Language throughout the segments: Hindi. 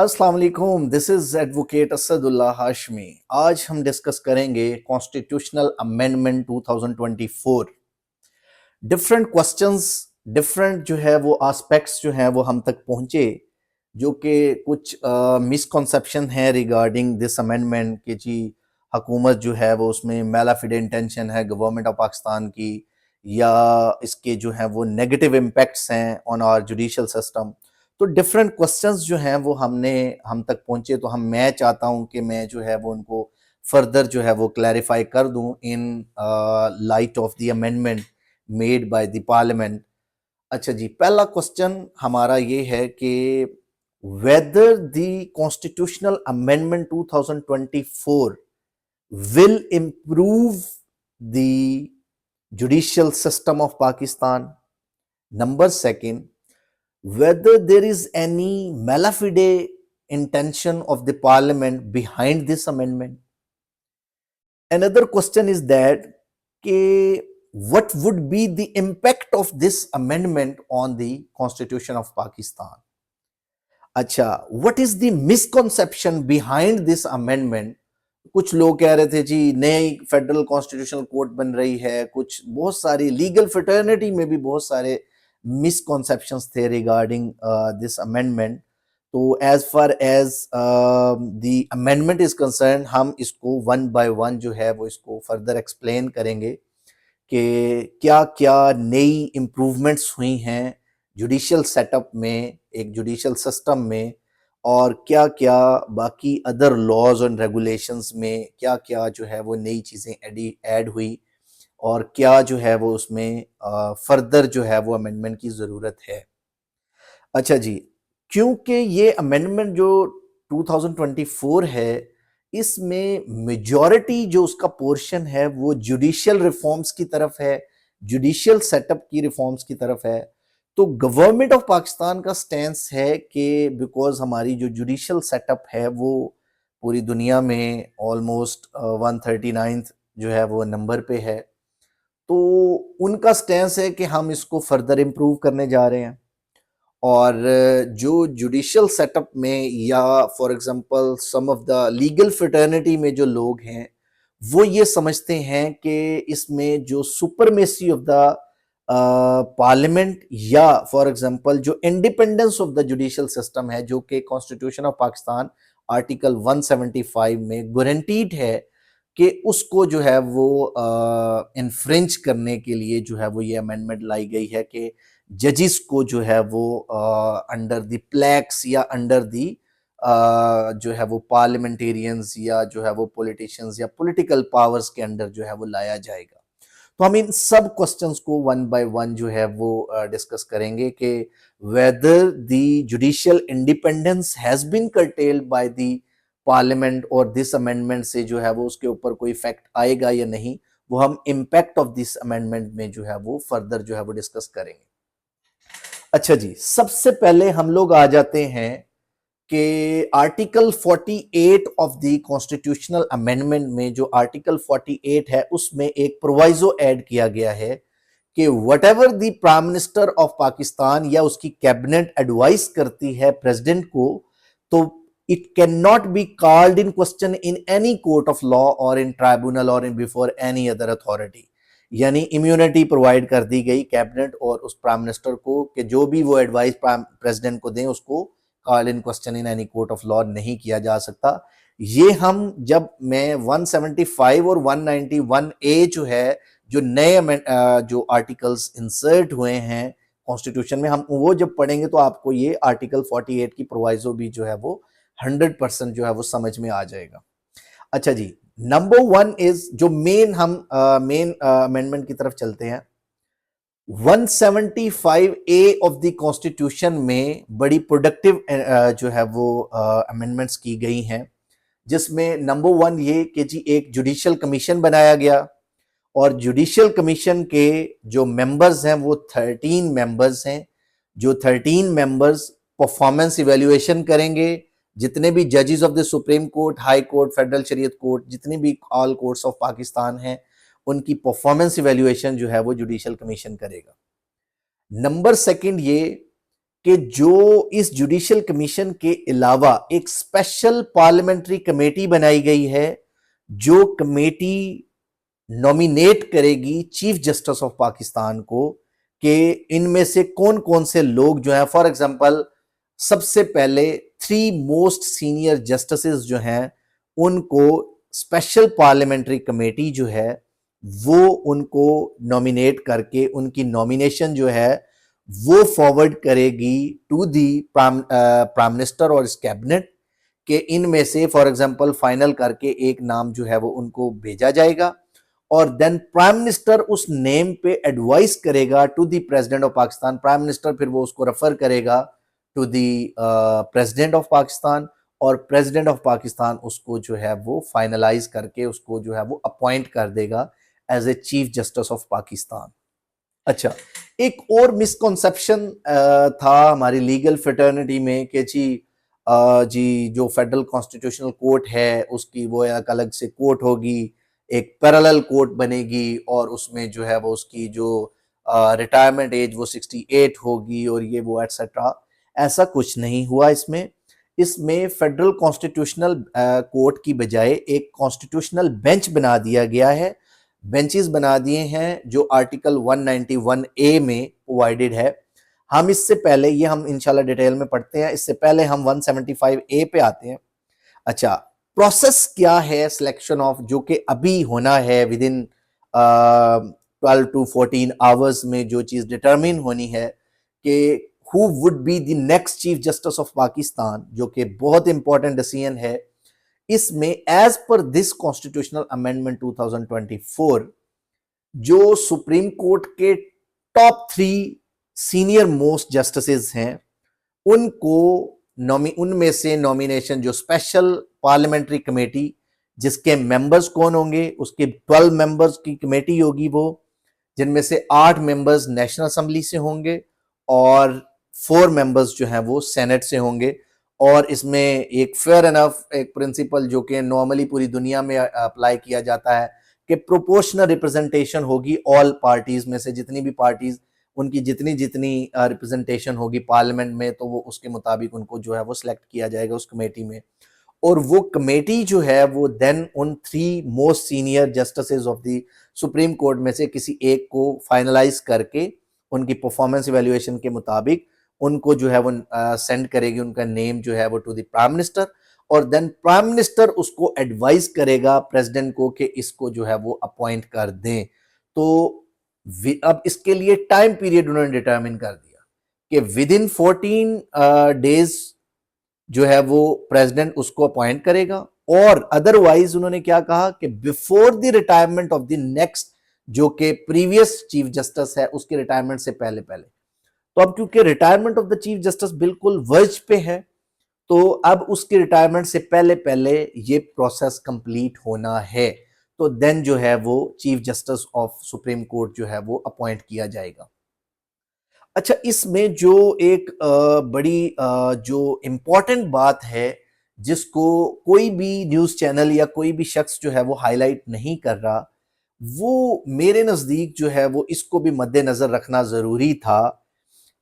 अस्सलाम वालेकुम, this is advocate Asadullah Hashmi. आज हम डिस्कस करेंगे constitutional amendment 2024। Different questions, different जो है वो एस्पेक्ट्स जो है वो हम तक पहुंचे, जो कि कुछ मिसकॉन्सेप्शन है रिगार्डिंग दिस अमेंडमेंट कि जी हुकूमत जो है वो उसमें मैलाफिडे इंटेंशन है गवर्नमेंट ऑफ पाकिस्तान की, या इसके जो है वो नेगेटिव इम्पैक्ट्स हैं ऑन आवर जुडिशल सिस्टम। तो डिफरेंट क्वेश्चंस जो हैं वो हम तक पहुंचे, तो मैं चाहता हूं कि मैं जो है वो उनको फर्दर जो है वो क्लैरिफाई कर दूं in light of the amendment made by the parliament. अच्छा जी, पहला क्वेश्चन हमारा ये है कि whether the constitutional amendment 2024 will improve the judicial system of Pakistan. Number second, whether there is any malafide intention of the parliament behind this amendment. Another question is that what would be the impact of this amendment on the constitution of Pakistan. अच्छा, what is the misconception behind this amendment? कुछ लोग कह रहे थे जी नई फेडरल कॉन्स्टिट्यूशनल कोर्ट बन रही है, कुछ बहुत सारी लीगल फ्रेटर्निटी में भी बहुत सारे मिसकॉन्सेप्शंस थे रिगार्डिंग दिस अमेंडमेंट। तो as far as the amendment is concerned, हम इसको वन बाय वन जो है वो इसको फर्दर एक्सप्लेन करेंगे कि क्या क्या नई इम्प्रूवमेंट्स हुई हैं जुडिशियल सेटअप में, एक जुडिशियल सिस्टम में, और क्या क्या बाकी अदर लॉज एंड रेगुलेशंस में क्या क्या जो है वो नई चीज़ें ऐड हुई, और क्या जो है वो उसमें फर्दर जो है वो अमेंडमेंट की ज़रूरत है। अच्छा जी, क्योंकि ये अमेंडमेंट जो 2024 है, इसमें मेजॉरिटी जो उसका पोर्शन है वो जुडिशियल रिफॉर्म्स की तरफ है, जुडिशियल सेटअप की रिफॉर्म्स की तरफ है। तो गवर्नमेंट ऑफ पाकिस्तान का स्टैंस है कि बिकॉज हमारी जो जुडिशियल सेटअप है वो पूरी दुनिया में ऑलमोस्ट 139th जो है वो नंबर पे है, तो उनका स्टैंस है कि हम इसको फर्दर इम्प्रूव करने जा रहे हैं। और जो जुडिशियल सेटअप में या for example some of the legal fraternity में जो लोग हैं वो ये समझते हैं कि इसमें जो सुपरमेसी ऑफ द पार्लियामेंट या फॉर एग्जांपल जो independence of the judicial system है, जो कि कॉन्स्टिट्यूशन ऑफ पाकिस्तान आर्टिकल 175 में गारंटीड है, कि उसको जो है वो इन्फ्रिंज करने के लिए जो है वो ये अमेंडमेंट लाई गई है कि जजिस को जो है वो अंडर द प्लेक्स या अंडर दी जो है वो पार्लियामेंटेरियंस या जो है वो पॉलिटिशियंस या पॉलिटिकल पावर्स के अंडर जो है वो लाया जाएगा। तो हम इन सब क्वेश्चंस को वन बाय वन जो है वो डिस्कस करेंगे कि whether the judicial independence has been curtailed by the parliament और दिस अमेंडमेंट से जो है वो उसके ऊपर कोई इफेक्ट आएगा या नहीं, वो हम इम्पैक्ट ऑफ दिस अमेंडमेंट में जो है वो फर्दर जो है वो डिस्कस करेंगे। अच्छा जी, सबसे पहले हम लोग आ जाते हैं कि article 48 of the constitutional amendment में जो आर्टिकल 48 है उसमें एक प्रोवाइजो ऐड किया गया है कि what ever the prime minister of Pakistan या उसकी कैबिनेट एडवाइस करती है प्रेसिडेंट को, तो it can not be called in question in any court of law और इन ट्राइब्यूनल और in before any other authority. यानी इम्यूनिटी प्रोवाइड कर दी गई कैबिनेट और उस प्राइम मिनिस्टर को कि जो भी वो एडवाइस प्रेसिडेंट को दें उसको call in question in any court of law नहीं किया जा सकता। ये हम जब मैं 175 और 191 ए जो है, जो नए जो आर्टिकल्स इंसर्ट हुए हैं कॉन्स्टिट्यूशन में, हम वो जब पढ़ेंगे तो आपको ये आर्टिकल 48 की प्रोवाइजो भी जो है वो 100% जो है वो समझ में आ जाएगा। अच्छा जी, नंबर वन इज जो मेन, हम मेन अमेंडमेंट की तरफ चलते हैं। 175 ए ऑफ द कॉन्स्टिट्यूशन में बड़ी प्रोडक्टिव जो है वो अमेंडमेंट्स की गई हैं, जिसमें नंबर वन ये कि जी एक जुडिशियल कमीशन बनाया गया, और जुडिशियल कमीशन के जो मेंबर्स हैं वो 13 मेंबर्स हैं। जो 13 मेंबर्स परफॉर्मेंस इवेल्युएशन करेंगे, जितने भी जजेस of the supreme court, high court, federal शरीयत कोर्ट, जितने भी ऑल कोर्ट्स ऑफ पाकिस्तान हैं, उनकी परफॉर्मेंस इवेल्युएशन जो है वो जुडिशियल कमीशन करेगा। नंबर सेकंड ये कि जो इस जुडिशियल कमीशन के अलावा एक स्पेशल पार्लियामेंट्री कमेटी बनाई गई है, जो कमेटी नॉमिनेट करेगी चीफ जस्टिस ऑफ पाकिस्तान को कि इनमें से कौन कौन से लोग जो हैं, फॉर एग्जांपल सबसे पहले 3 मोस्ट सीनियर जस्टिसेस जो हैं उनको स्पेशल पार्लियामेंट्री कमेटी जो है वो उनको नॉमिनेट करके उनकी नॉमिनेशन जो है वो फॉरवर्ड करेगी टू दी प्राइम मिनिस्टर और इस कैबिनेट के इनमें से फॉर एग्जांपल फाइनल करके एक नाम जो है वो उनको भेजा जाएगा और देन प्राइम मिनिस्टर उस नेम पे एडवाइस करेगा to the president of Pakistan. Prime minister फिर वो उसको रेफर करेगा to the president of Pakistan और प्रेसिडेंट ऑफ पाकिस्तान उसको जो है वो फाइनलाइज करके उसको जो है वो अपॉइंट कर देगा as a chief justice of Pakistan. अच्छा, एक और मिसकॉन्सेप्शन था हमारी लीगल फ्रेटर्निटी में कि जी जो फेडरल कॉन्स्टिट्यूशनल कोर्ट है उसकी वो एक अलग से कोर्ट होगी, एक पैरेलल कोर्ट बनेगी और उसमें जो है वो उसकी जो रिटायरमेंट एज वो 68 होगी और ये वो एटसेट्रा। ऐसा कुछ नहीं हुआ इसमें फेडरल कॉन्स्टिट्यूशनल कोर्ट की बजाय एक कॉन्स्टिट्यूशनल बेंच बना दिया गया है, बेंचेस बना दिए हैं जो आर्टिकल 191A में प्रोवाइडेड है। हम इससे पहले ये हम इंशाल्लाह डिटेल में पढ़ते हैं, इससे पहले हम 175A पे आते हैं। अच्छा, प्रोसेस क्या है सिलेक्शन ऑफ, जो कि अभी होना है विद इन 12 to 14 आवर्स में जो चीज डिटरमिन होनी है कि who would be the next chief justice of Pakistan, जो कि बहुत इंपॉर्टेंट डिसीजन है। इसमें as per this constitutional amendment 2024 जो सुप्रीम कोर्ट के टॉप 3 सीनियर मोस्ट जस्टिसेस हैं उनको उनमें से नॉमिनेशन जो स्पेशल पार्लियामेंट्री कमेटी जिसके मेंबर्स कौन होंगे, उसके 12 मेंबर्स की कमेटी होगी वो, जिनमें से 8 मेंबर्स नेशनल असेंबली से होंगे और 4 मेंबर्स जो हैं वो सेनेट से होंगे। और इसमें एक फेयर एनफ एक प्रिंसिपल जो कि नॉर्मली पूरी दुनिया में अप्लाई किया जाता है कि प्रोपोर्शनल रिप्रेजेंटेशन होगी ऑल पार्टीज में से, जितनी भी पार्टीज उनकी जितनी जितनी रिप्रेजेंटेशन होगी पार्लियामेंट में तो वो उसके मुताबिक उनको जो है वो सिलेक्ट किया जाएगा उस कमेटी में। और वो कमेटी जो है वो देन उन 3 most senior justices of the supreme court में से किसी एक को फाइनलाइज करके उनकी परफॉर्मेंस इवैल्यूएशन के मुताबिक उनको जो है वो सेंड करेगी, उनका नेम जो है वो टू द प्राइम मिनिस्टर और देन प्राइम मिनिस्टर उसको एडवाइस करेगा प्रेसिडेंट को कि इसको जो है वो अपॉइंट कर दें। तो अब इसके लिए टाइम पीरियड उन्होंने डिटरमिन कर दिया कि विद इन 14 डेज जो है वो प्रेसिडेंट उसको अपॉइंट करेगा और अदरवाइज उन्होंने क्या कहा कि before the retirement of the next जो कि प्रीवियस चीफ जस्टिस है उसके रिटायरमेंट से पहले पहले। तो अब क्योंकि retirement of the chief justice बिल्कुल वर्ज पे है तो अब उसके रिटायरमेंट से पहले पहले ये प्रोसेस कंप्लीट होना है, तो देन जो है वो chief justice of supreme court जो है वो अपॉइंट किया जाएगा। अच्छा, इसमें जो एक बड़ी जो इम्पोर्टेंट बात है जिसको कोई भी न्यूज़ चैनल या कोई भी शख्स जो है वो हाईलाइट नहीं कर रहा, वो मेरे नज़दीक जो है वो इसको भी मद्देनज़र रखना ज़रूरी था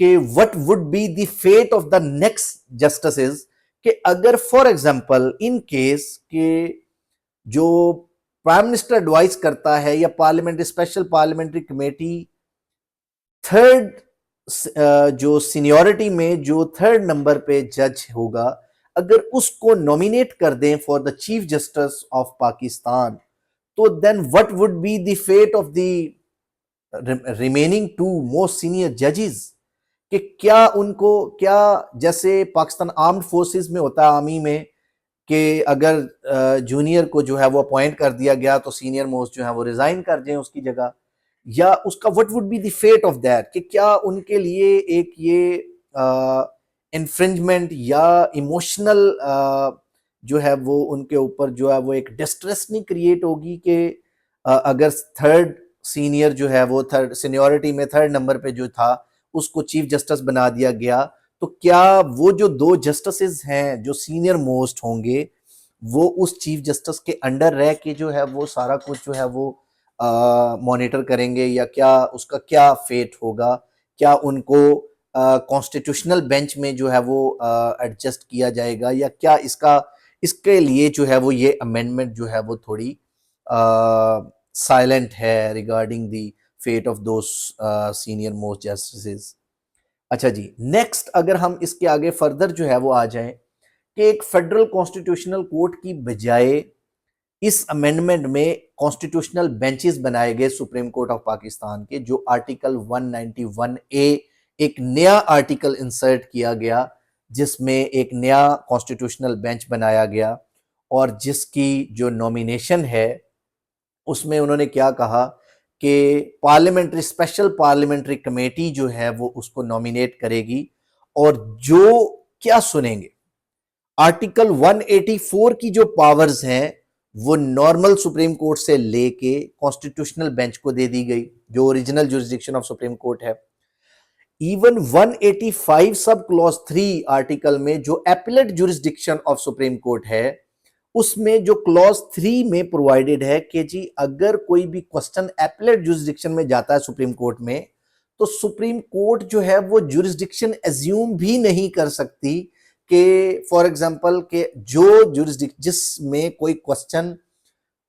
कि what would be the fate of the next justices, कि अगर फॉर एग्जांपल इन केस के जो प्राइम मिनिस्टर एडवाइस करता है या parliamentary special parliamentary committee third जो सीनियरिटी में जो 3rd नंबर पे जज होगा अगर उसको नॉमिनेट कर दें for the chief justice of Pakistan, तो then what would be the fate of the remaining 2 most senior जजेस, कि क्या उनको क्या जैसे पाकिस्तान आर्म्ड फोर्सेस में होता है आर्मी में कि अगर जूनियर को जो है वो अपॉइंट कर दिया गया तो सीनियर मोस्ट जो है वो रिजाइन कर दें उसकी जगह, या उसका what would be the fate of that, कि क्या उनके लिए एक ये इन्फ्रिंजमेंट या इमोशनल जो है वो उनके ऊपर जो है वो एक डिस्ट्रेस नहीं क्रिएट होगी कि अगर 3rd सीनियर जो है वो 3rd सीनियरिटी में 3rd नंबर पे जो था उसको चीफ जस्टिस बना दिया गया, तो क्या वो जो 2 जस्टिसेस हैं जो सीनियर मोस्ट होंगे वो उस चीफ जस्टिस के अंडर रह के जो है वो सारा कुछ जो है वो मॉनिटर करेंगे, या क्या उसका क्या फेट होगा, क्या उनको कॉन्स्टिट्यूशनल बेंच में जो है वो एडजस्ट किया जाएगा, या क्या इसके लिए जो है वो ये अमेंडमेंट जो है वो थोड़ी साइलेंट है regarding the fate of those senior most justice. अच्छा जी, नेक्स्ट अगर हम इसके आगे फर्दर जो है वो आ जाएं कि एक फेडरल कॉन्स्टिट्यूशनल कोर्ट की बजाय इस अमेंडमेंट में कॉन्स्टिट्यूशनल बेंचेस बनाए गए सुप्रीम कोर्ट ऑफ पाकिस्तान के, जो आर्टिकल 191 ए एक नया आर्टिकल इंसर्ट किया गया जिसमें एक नया कॉन्स्टिट्यूशनल बेंच बनाया गया, और जिसकी जो नॉमिनेशन है उसमें उन्होंने क्या कहा कि पार्लियामेंट्री स्पेशल पार्लियामेंट्री कमेटी जो है वो उसको नॉमिनेट करेगी, और जो क्या सुनेंगे आर्टिकल 184 की जो पावर्स हैं वो नॉर्मल सुप्रीम कोर्ट से लेके कॉन्स्टिट्यूशनल बेंच को दे दी गई, जो original jurisdiction of supreme court है। इवन 185 सब क्लॉज 3 आर्टिकल में जो appellate jurisdiction of supreme court है, उसमें जो क्लॉज 3 में प्रोवाइडेड है कि जी अगर कोई भी क्वेश्चन एपलेट जुरिस्डिक्शन में जाता है सुप्रीम कोर्ट में, तो सुप्रीम कोर्ट जो है वो जुरिस्डिक्शन एज्यूम भी नहीं कर सकती कि फॉर एग्जांपल के जो जिसमें कोई क्वेश्चन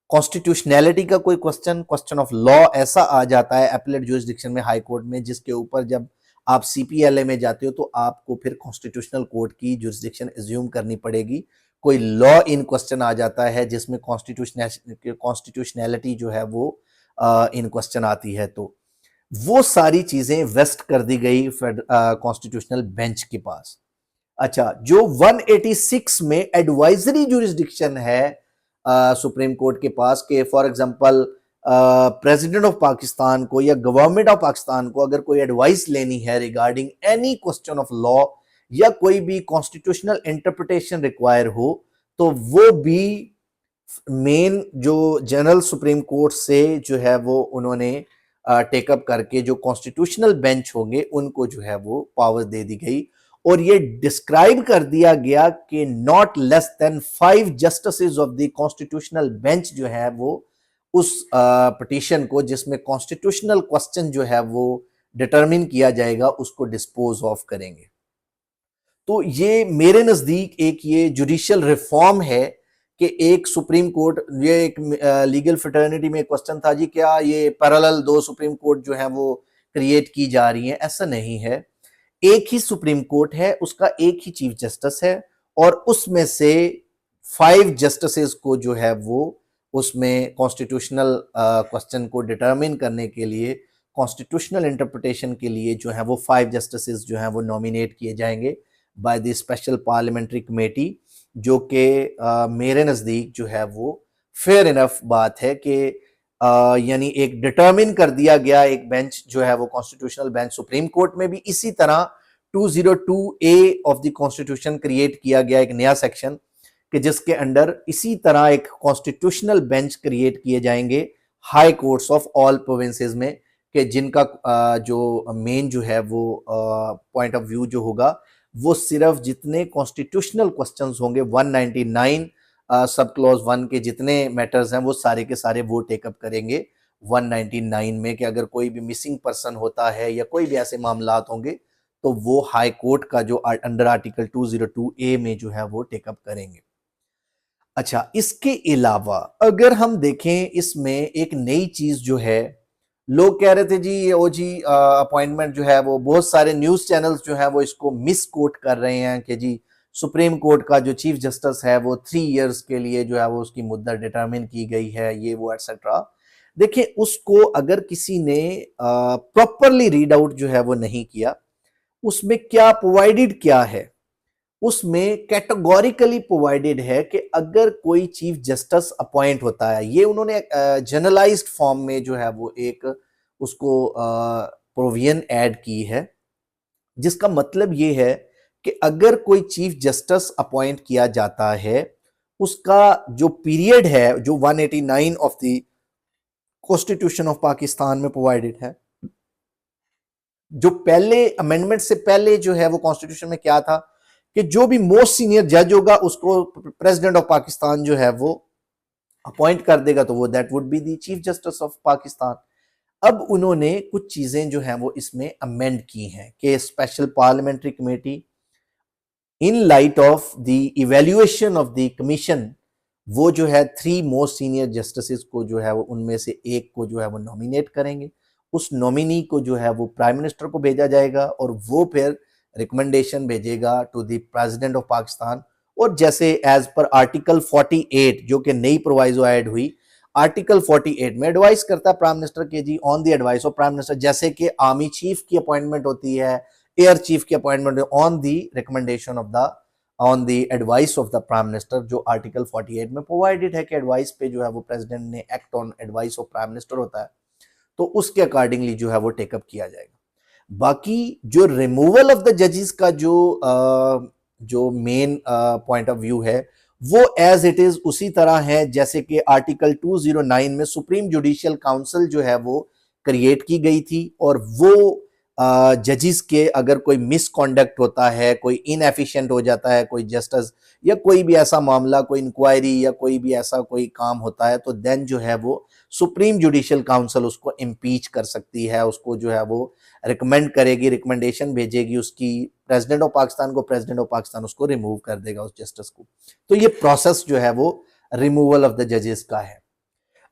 कॉन्स्टिट्यूशनैलिटी का कोई क्वेश्चन ऑफ लॉ ऐसा आ जाता है एपलेट जुरिस्डिक्शन में हाई कोर्ट में, जिसके ऊपर जब आप सीपीएलए में जाते हो तो आपको फिर कॉन्स्टिट्यूशनल कोर्ट की जुरिस्डिक्शन एज्यूम करनी पड़ेगी। कोई लॉ इन क्वेश्चन आ जाता है जिसमें कॉन्स्टिट्यूशनैलिटी जो है वो इन क्वेश्चन आती है, तो वो सारी चीजें वेस्ट कर दी गई कॉन्स्टिट्यूशनल बेंच के पास। अच्छा, जो 186 में एडवाइजरी जुरिस्डिक्शन है सुप्रीम कोर्ट के पास के for example president of Pakistan को या गवर्नमेंट ऑफ पाकिस्तान को अगर कोई एडवाइस लेनी है regarding any question of law या कोई भी कॉन्स्टिट्यूशनल इंटरप्रिटेशन रिक्वायर हो, तो वो भी मेन जो जनरल सुप्रीम कोर्ट से जो है वो उन्होंने टेकअप करके जो कॉन्स्टिट्यूशनल बेंच होंगे उनको जो है वो पावर दे दी गई, और ये डिस्क्राइब कर दिया गया कि not less than 5 justices of the constitutional bench जो है वो उस पिटीशन को जिसमें कॉन्स्टिट्यूशनल क्वेश्चन जो है वो डिटरमिन किया जाएगा उसको डिस्पोज ऑफ करेंगे। तो ये मेरे नजदीक एक ये जुडिशियल रिफॉर्म है कि एक सुप्रीम कोर्ट, ये एक लीगल फ्रेटर्निटी में क्वेश्चन था जी क्या ये पैरेलल 2 सुप्रीम कोर्ट जो है वो क्रिएट की जा रही हैं, ऐसा नहीं है। एक ही सुप्रीम कोर्ट है, उसका एक ही चीफ जस्टिस है, और उसमें से 5 जस्टिसेस को जो है वो उसमें कॉन्स्टिट्यूशनल क्वेश्चन को डिटरमिन करने के लिए, कॉन्स्टिट्यूशनल इंटरप्रिटेशन के लिए जो है वो 5 जस्टिसेस जो है वो नॉमिनेट किए जाएंगे by the special parliamentary committee, जो कि मेरे नज़दीक जो है वो फेयर इनफ बात है कि यानी एक डिटरमिन कर दिया गया एक बेंच जो है वो कॉन्स्टिट्यूशनल बेंच सुप्रीम कोर्ट में भी इसी तरह 202A of the constitution create किया गया एक नया सेक्शन कि जिसके अंडर इसी तरह एक कॉन्स्टिट्यूशनल बेंच क्रिएट किए जाएंगे high courts of all provinces में, कि जिनका जो मेन जो है वो पॉइंट ऑफ व्यू जो होगा वो सिर्फ जितने कॉन्स्टिट्यूशनल क्वेश्चंस होंगे 199 सब क्लॉज 1 के जितने मैटर्स हैं वो सारे के सारे वो टेकअप करेंगे 199 में, कि अगर कोई भी मिसिंग पर्सन होता है या कोई भी ऐसे मामलात होंगे तो वो हाई कोर्ट का जो अंडर आर्टिकल 202A में जो है वो टेकअप करेंगे। अच्छा, इसके अलावा अगर हम देखें इसमें एक नई चीज जो है, लोग कह रहे थे जी ओ जी अपॉइंटमेंट जो है वो बहुत सारे न्यूज चैनल्स जो है वो इसको मिस कोट कर रहे हैं कि जी सुप्रीम कोर्ट का जो चीफ जस्टिस है वो 3 इयर्स के लिए जो है वो उसकी मुद्दत डिटरमिन की गई है, ये वो एटसेट्रा। देखिए, उसको अगर किसी ने प्रॉपरली रीड आउट जो है वो नहीं किया, उसमें क्या प्रोवाइडेड क्या है, उसमें कैटेगोरिकली प्रोवाइडेड है कि अगर कोई चीफ जस्टिस अपॉइंट होता है, ये उन्होंने जनरलाइज्ड फॉर्म में जो है वो एक उसको प्रोविजन ऐड की है, जिसका मतलब ये है कि अगर कोई चीफ जस्टिस अपॉइंट किया जाता है, उसका जो पीरियड है जो 189 of the constitution of Pakistan में प्रोवाइडेड है, जो पहले अमेंडमेंट से पहले जो है वो कॉन्स्टिट्यूशन में क्या था कि जो भी मोस्ट सीनियर जज होगा उसको प्रेसिडेंट ऑफ पाकिस्तान जो है वो अपॉइंट कर देगा, तो वो that would be the chief justice of Pakistan. अब उन्होंने कुछ चीजें जो हैं वो इसमें अमेंड की हैं कि special parliamentary committee in light of the evaluation of the commission वो जो है 3 मोस्ट सीनियर जस्टिस को जो है वो उनमें से एक को जो है वो नॉमिनेट करेंगे। उस नॉमिनी को जो है वो प्राइम मिनिस्टर को भेजा जाएगा और वो फिर रिकमेंडेशन भेजेगा to the president of Pakistan. और जैसे एज पर आर्टिकल 48 जो कि नई प्रोवाइजो ऐड हुई, आर्टिकल 48 में एडवाइस करता है प्राइम मिनिस्टर के जी on the advice of prime minister, जैसे कि आर्मी चीफ की अपॉइंटमेंट होती है, एयर चीफ की appointment on the recommendation of the on the advice of the prime minister, जो आर्टिकल 48 में प्रोवाइडेड है कि एडवाइस पे जो है वो प्रेसिडेंट ने act on advice of prime minister होता है, तो उसके अकॉर्डिंगली जो है वो टेकअप किया जाएगा। बाकी जो रिमूवल ऑफ द जजेस का जो मेन पॉइंट ऑफ व्यू है वो एज इट इज उसी तरह है जैसे कि आर्टिकल 209 में सुप्रीम जुडिशियल काउंसिल जो है वो क्रिएट की गई थी, और वो जजेस के अगर कोई मिसकॉन्डक्ट होता है, कोई इनएफिशिएंट हो जाता है कोई जस्टिस, या कोई भी ऐसा मामला, कोई इंक्वायरी या कोई भी ऐसा कोई काम होता है, तो देन जो है वो सुप्रीम जुडिशियल काउंसिल उसको इम्पीच कर सकती है, उसको जो है वो रिकमेंड करेगी, रिकमेंडेशन भेजेगी उसकी प्रेसिडेंट ऑफ पाकिस्तान को, प्रेसिडेंट ऑफ पाकिस्तान उसको रिमूव कर देगा उस जस्टिस को। तो ये प्रोसेस जो है वो रिमूवल ऑफ द जजेस का है।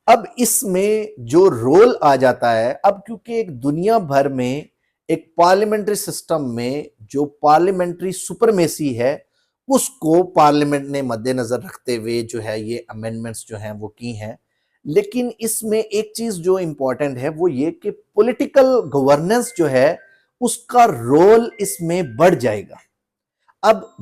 अब इसमें जो रोल आ जाता है, अब क्योंकि एक दुनिया भर में एक पार्लियामेंट्री सिस्टम में जो पार्लियामेंट्री सुपरमेसी है उसको पार्लियामेंट ने मद्देनजर रखते हुए जो है ये अमेंडमेंट्स जो हैं वो की हैं। लेकिन इसमें एक चीज जो इंपॉर्टेंट है वो ये कि पॉलिटिकल गवर्नेंस जो है उसका रोल इसमें बढ़ जाएगा। अब